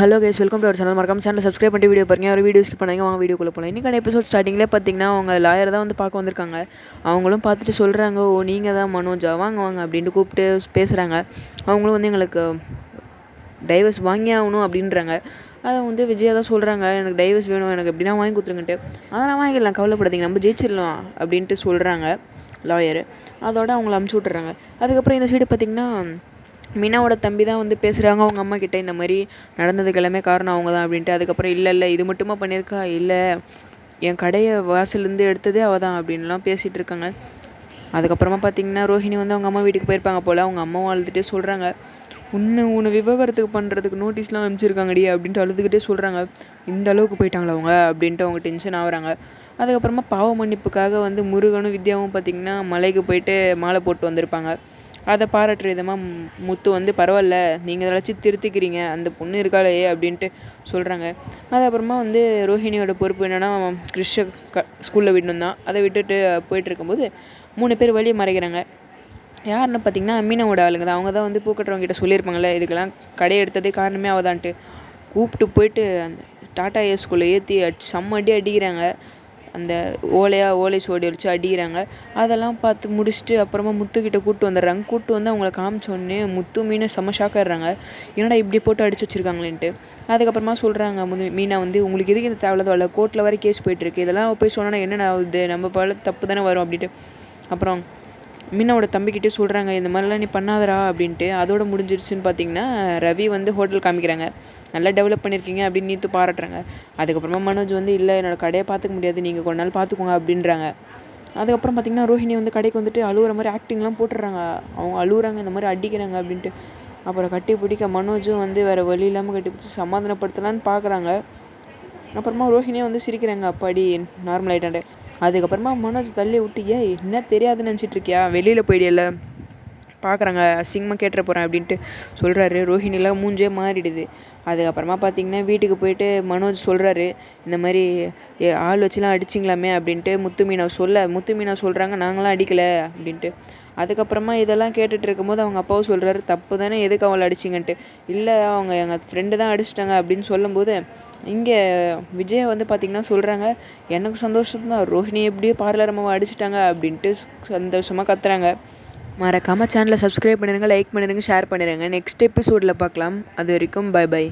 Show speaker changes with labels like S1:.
S1: Hello guys, welcome to our channel. மறக்காம channel subscribe பண்ணிட்டு video பாருங்க. ஒரு வீடியோ ஸ்கிப் பண்ணாங்க, வாங்க வீடியோக்குள்ளே போகலாம். இன்றைக்கான எபிசோட் ஸ்டார்டிங்லேயே பார்த்தீங்கன்னா அவங்க லாயர் தான் வந்து பார்க்க வந்திருக்காங்க. அவங்களும் பார்த்துட்டு சொல்கிறாங்க, ஓ நீங்கள் தான் மனோஜா, வாங்க வாங்க அப்படின்ட்டு கூப்பிட்டு பேசுகிறாங்க. அவங்களும் வந்து எங்களுக்கு டைவர்ஸ் வாங்கி ஆகணும் அப்படின்றாங்க. அதை வந்து விஜயா தான் சொல்கிறாங்க, எனக்கு டைவர்ஸ் வேணும், எனக்கு எப்படின்னா வாங்கி கொடுத்துருங்கன்ட்டு. அதெல்லாம் வாங்கிடலாம், கவலைப்படாதீங்க, நம்ம ஜெயிச்சிடலாம் அப்படின்ட்டு சொல்கிறாங்க லாயரு. அதோட அவங்கள அமுச்சு விட்டுறாங்க. அதுக்கப்புறம் இந்த சைடு பார்த்திங்கன்னா மீனாவோட தம்பி தான் வந்து பேசுகிறாங்க அவங்க அம்மா கிட்டே, இந்த மாதிரி நடந்ததுக்கு எல்லாமே காரணம் அவங்க தான் அப்படின்ட்டு. அதுக்கப்புறம் இல்லை இது மட்டுமா பண்ணியிருக்கா, இல்லை என் கடையை வாசலேருந்து எடுத்ததே அவள் தான் அப்படின்லாம் பேசிகிட்டு இருக்காங்க. அதுக்கப்புறமா பார்த்திங்கன்னா ரோஹிணி வந்து அவங்க அம்மா வீட்டுக்கு போயிருப்பாங்க போல். அவங்க அம்மாவும் அழுதுகிட்டே சொல்கிறாங்க, உன்னை விவாகரத்துக்கு பண்ணுறதுக்கு நோட்டீஸ்லாம் அனுப்பிச்சிருக்காங்கடி அப்படின்ட்டு அழுதுகிட்டே சொல்கிறாங்க. இந்த அளவுக்கு போயிட்டாங்களா அவங்க அப்படின்ட்டு அவங்க டென்ஷன் ஆகுறாங்க. அதுக்கப்புறமா பாவ மன்னிப்புக்காக வந்து முருகனும் வித்யாவும் பார்த்திங்கன்னா மலைக்கு போயிட்டு மாலை போட்டு வந்திருப்பாங்க. அதை பாராட்டுற விதமாக முத்து வந்து பரவாயில்ல, நீங்கள் ஏதாச்சும் திருத்திக்கிறீங்க, அந்த பொண்ணு இருக்காளே அப்படின்ட்டு சொல்கிறாங்க. அது அப்புறமா வந்து ரோஹிணியோட பொறுப்பு என்னென்னா கிறிஷ ஸ்கூலில் விடணும் தான். அதை விட்டுட்டு போயிட்டு இருக்கும்போது 3 பேர் வழியை மறைக்கிறாங்க. யாருன்னு பார்த்தீங்கன்னா மீனாவோட ஆளுங்க தான். அவங்க தான் வந்து பூக்கட்டுறவங்ககிட்ட சொல்லியிருப்பாங்கள்ல, இதுக்கெல்லாம் கடையை எடுத்ததே காரணமே அவதான்ட்டு. கூப்பிட்டு போயிட்டு அந்த டாட்டா ஏஸ்குள்ளே ஏற்றி செம்ம அடிக்கிறாங்க. அந்த ஓலை சோடி வச்சு அடிக்கிறாங்க. அதெல்லாம் பார்த்து முடிச்சுட்டு அப்புறமா முத்துக்கிட்ட கூப்பிட்டு வந்துடுறாங்க. கூப்பிட்டு வந்து அவங்கள காமிச்சோடனே முத்து மீனை செம்ம ஷாக்காடுறாங்க, என்னடா இப்படி போட்டு அடிச்சு வச்சுருக்காங்களேன்ட்டு. அதுக்கப்புறமா சொல்கிறாங்க மீனா வந்து, உங்களுக்கு எதுக்கு இந்த தேவையில்லாத கோர்ட்டில் வரை கேஸ் போயிட்டுருக்கு, இதெல்லாம் போய் சொன்னால் என்னென்ன ஆகுது, நம்ம பல தப்பு தானே வரும் அப்படின்ட்டு. அப்புறம் மீனாவோட தம்பிக்கிட்டே சொல்கிறாங்க, இந்த மாதிரிலாம் நீ பண்ணாதரா அப்படின்ட்டு. அதோட முடிஞ்சிருச்சுன்னு பார்த்தீங்கன்னா ரவி வந்து ஹோட்டல் காமிக்கிறாங்க. நல்லா டெவலப் பண்ணியிருக்கீங்க அப்படின்னு நீத்து பாராட்டுறாங்க. அதுக்கப்புறமா மனோஜ் வந்து, இல்லை என்னோடய கடையை பார்த்துக்க முடியாது, நீங்கள் கொஞ்ச நாள் பார்த்துக்கோங்க அப்படின்றாங்க. அதுக்கப்புறம் பார்த்திங்கன்னா ரோஹிணி வந்து கடைக்கு வந்துட்டு அழுகிற மாதிரி ஆக்டிங்லாம் போட்டுடுறாங்க. அவங்க அழுகுறாங்க, இந்த மாதிரி அடிக்கிறாங்க அப்படின்ட்டு. அப்புறம் கட்டி பிடிக்க மனோஜும் வந்து வேறு வழி இல்லாமல் கட்டி பிடிச்சி சமாதானப்படுத்தலான்னு பார்க்குறாங்க. அப்புறமா ரோஹிணியை வந்து சிரிக்கிறாங்க, அப்பாடி நார்மல் ஆகிட்டாண்டே. அதுக்கப்புறமா மனோஜ் தள்ளி விட்டு, என்ன தெரியாதுன்னு நினச்சிட்ருக்கியா, வெளியில் போயிடியல்ல, பார்க்குறாங்க, அசிங்கமாக கேட்டுற போகிறேன் அப்படின்ட்டு சொல்கிறாரு. ரோஹிணிலாம் மூஞ்சே மாறிடுது. அதுக்கப்புறமா பார்த்திங்கன்னா வீட்டுக்கு போயிட்டு மனோஜ் சொல்கிறாரு, இந்த மாதிரி ஆள் வச்சுலாம் அடிச்சிங்களாமே அப்படின்ட்டு முத்து மீனா சொல்கிறாங்க, நாங்களாம் அடிக்கலை அப்படின்ட்டு. அதுக்கப்புறமா இதெல்லாம் கேட்டுட்டு இருக்கும்போது அவங்க அப்பாவும் சொல்கிறாரு, தப்பு தானே, எதுக்கு அவளை அடிச்சிங்கன்ட்டு. இல்லை அவங்க எங்கள் ஃப்ரெண்டு தான் அடிச்சிட்டாங்க அப்படின்னு சொல்லும்போது இங்கே விஜய் வந்து பார்த்திங்கன்னா சொல்கிறாங்க, எனக்கு சந்தோஷம்தான், ரோஹிணி எப்படியோ பார்லர் அம்மாவை அடிச்சிட்டாங்க அப்படின்ட்டு சந்தோஷமாக கத்துறாங்க. மறக்காமல் சேனலை சப்ஸ்கிரைப் பண்ணிடுங்க, லைக் பண்ணிடுங்க, ஷேர் பண்ணிடுங்க. நெக்ஸ்ட் எபிசோடில் பார்க்கலாம். அது வரைக்கும் பை.